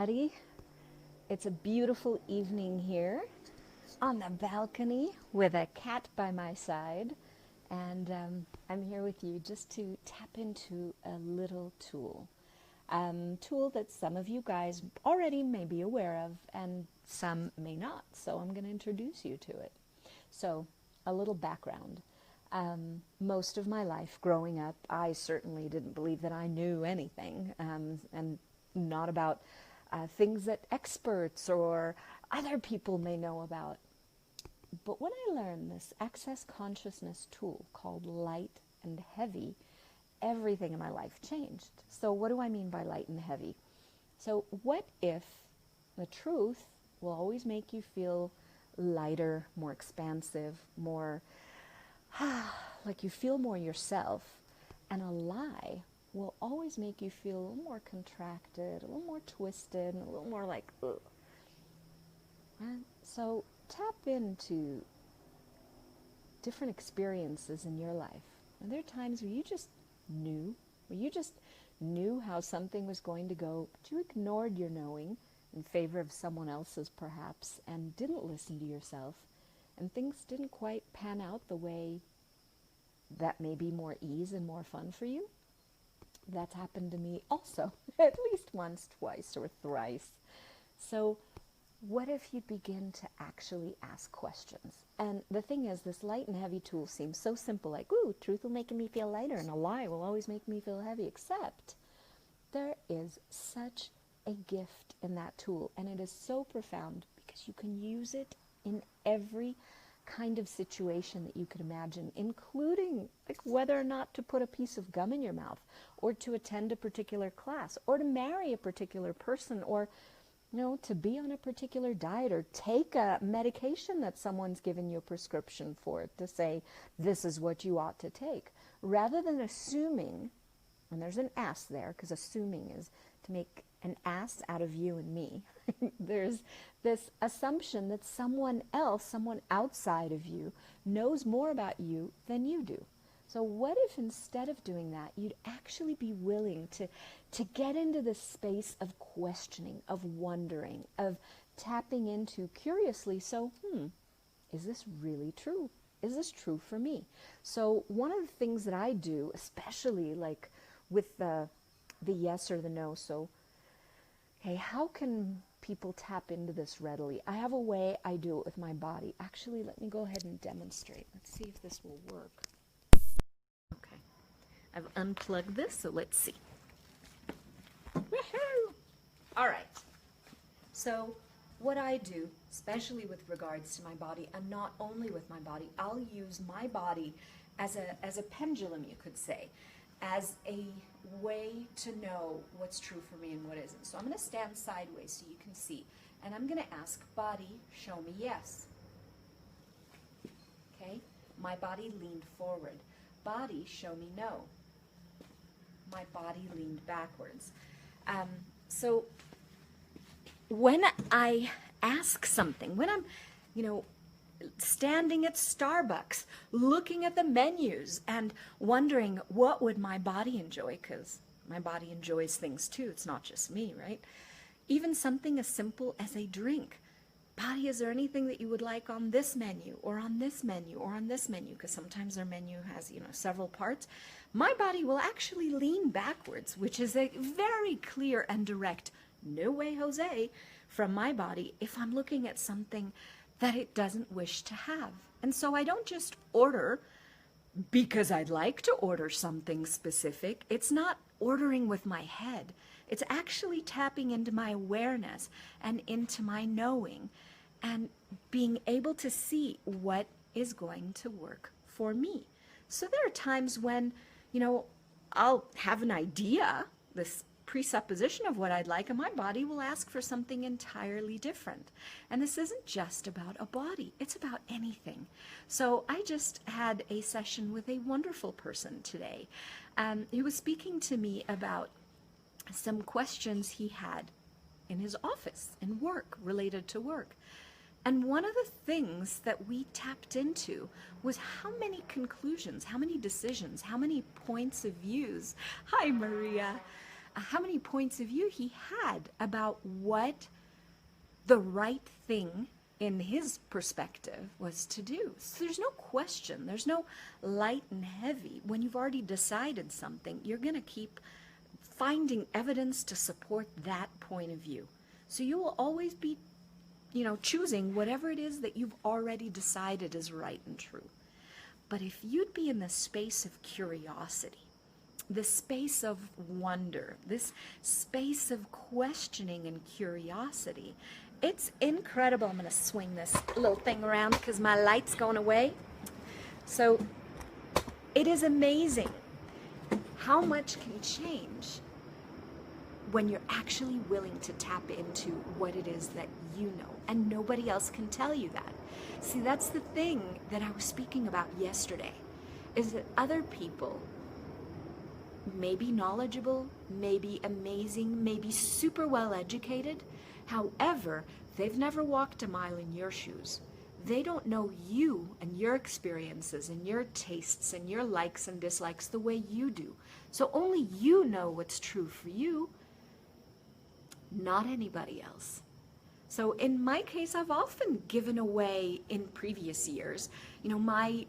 Everybody. It's a beautiful evening here on the balcony with a cat by my side, and I'm here with you just to tap into a little tool that some of you guys already may be aware of and some may not, so I'm going to introduce you to it. So, a little background. Most of my life growing up, I certainly didn't believe that I knew anything, and not about things that experts or other people may know about. But when I learned this access consciousness tool called light and heavy, everything in my life changed. So what do I mean by light and heavy? So what if the truth will always make you feel lighter, more expansive, more like you feel more yourself, and a lie will always make you feel a little more contracted, a little more twisted, and a little more like, ugh. And so tap into different experiences in your life. And there are times where you just knew how something was going to go, but you ignored your knowing in favor of someone else's perhaps, and didn't listen to yourself, and things didn't quite pan out the way that may be more ease and more fun for you. That's happened to me also, at least once, twice, or thrice. So what if you begin to actually ask questions? And the thing is, this light and heavy tool seems so simple, like, ooh, truth will make me feel lighter, and a lie will always make me feel heavy, except there is such a gift in that tool, and it is so profound because you can use it in every kind of situation that you could imagine, including like whether or not to put a piece of gum in your mouth, or to attend a particular class, or to marry a particular person, or to be on a particular diet, or take a medication that someone's given you a prescription for to say this is what you ought to take, rather than assuming, and there's an ass there because assuming is to make an ass out of you and me. There's this assumption that someone else, someone outside of you, knows more about you than you do. So what if instead of doing that, you'd actually be willing to get into this space of questioning, of wondering, of tapping into curiously, so, is this really true? Is this true for me? So one of the things that I do, especially like with the yes or the no, so, hey, how can people tap into this readily? I have a way I do it with my body. Actually, let me go ahead and demonstrate. Let's see if this will work. Okay, I've unplugged this, so let's see. Woohoo! All right. So what I do, especially with regards to my body, and not only with my body, I'll use my body as a pendulum, you could say, as a way to know what's true for me and what isn't. So I'm going to stand sideways so you can see, and I'm going to ask, body, show me yes. Okay? My body leaned forward. Body, show me no. My body leaned backwards. So when I ask something, when I'm, standing at Starbucks, looking at the menus and wondering what would my body enjoy, because my body enjoys things too. It's not just me, right? Even something as simple as a drink. Body, is there anything that you would like on this menu, or on this menu, or on this menu? Because sometimes their menu has, several parts. My body will actually lean backwards, which is a very clear and direct no way, Jose, from my body if I'm looking at something that it doesn't wish to have. And so I don't just order because I'd like to order something specific. It's not ordering with my head. It's actually tapping into my awareness and into my knowing and being able to see what is going to work for me. So there are times when, I'll have an idea, this presupposition of what I'd like, and my body will ask for something entirely different. And this isn't just about a body, it's about anything. So I just had a session with a wonderful person today. He was speaking to me about some questions he had in his office, in work, related to work. And one of the things that we tapped into was how many conclusions, how many decisions, how many points of views, hi Maria, how many points of view he had about what the right thing in his perspective was to do. So there's no question, there's no light and heavy. When you've already decided something, you're going to keep finding evidence to support that point of view. So you will always be, choosing whatever it is that you've already decided is right and true. But if you'd be in the space of curiosity, the space of wonder, this space of questioning and curiosity, it's incredible. I'm going to swing this little thing around because my light's going away. So it is amazing how much can change when you're actually willing to tap into what it is that you know, and nobody else can tell you that. See, that's the thing that I was speaking about yesterday, is that other people may be knowledgeable, may be amazing, may be super well educated. However, they've never walked a mile in your shoes. They don't know you and your experiences and your tastes and your likes and dislikes the way you do. So only you know what's true for you, not anybody else. So in my case, I've often given away in previous years, my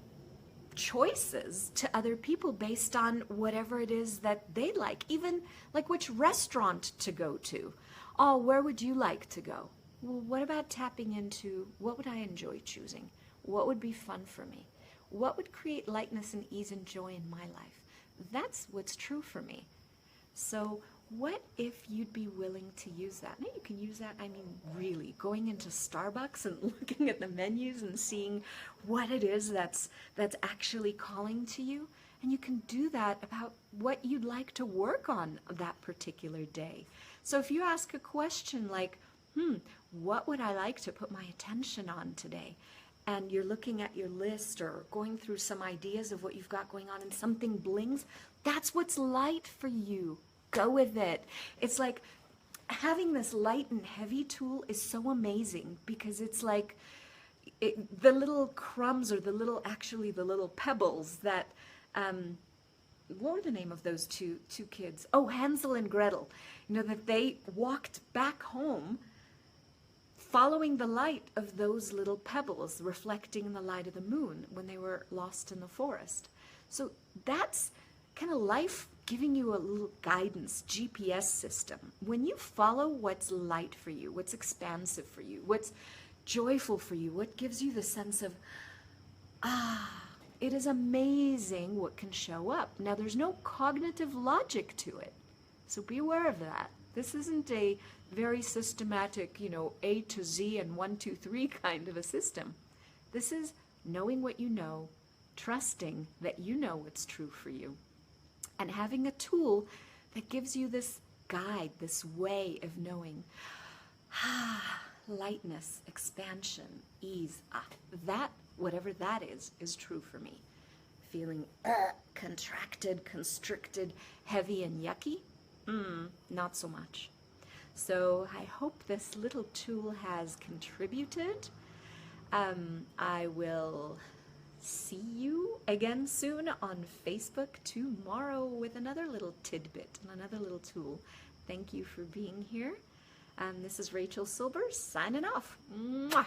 choices to other people based on whatever it is that they like, even like which restaurant to go to. Oh, where would you like to go? Well, what about tapping into what would I enjoy choosing? What would be fun for me? What would create lightness and ease and joy in my life? That's what's true for me. So what if you'd be willing to use that? Now you can use that, really, going into Starbucks and looking at the menus and seeing what it is that's actually calling to you. And you can do that about what you'd like to work on that particular day. So if you ask a question like, what would I like to put my attention on today? And you're looking at your list or going through some ideas of what you've got going on and something blings, that's what's light for you. Go with it. It's like having this light and heavy tool is so amazing because it's like the little crumbs or the little pebbles that, what were the name of those two kids? Oh, Hansel and Gretel. That they walked back home following the light of those little pebbles reflecting the light of the moon when they were lost in the forest. So that's kind of life giving you a little guidance, GPS system. When you follow what's light for you, what's expansive for you, what's joyful for you, what gives you the sense of, it is amazing what can show up. Now, there's no cognitive logic to it, so be aware of that. This isn't a very systematic, A to Z and 1, 2, 3 kind of a system. This is knowing what you know, trusting that you know what's true for you, and having a tool that gives you this guide, this way of knowing. Lightness, expansion, ease. That, whatever that is true for me. Feeling contracted, constricted, heavy, and yucky? Not so much. So I hope this little tool has contributed. I will see you again soon on Facebook tomorrow with another little tidbit and another little tool. Thank you for being here. This is Rachel Silber signing off. Mwah!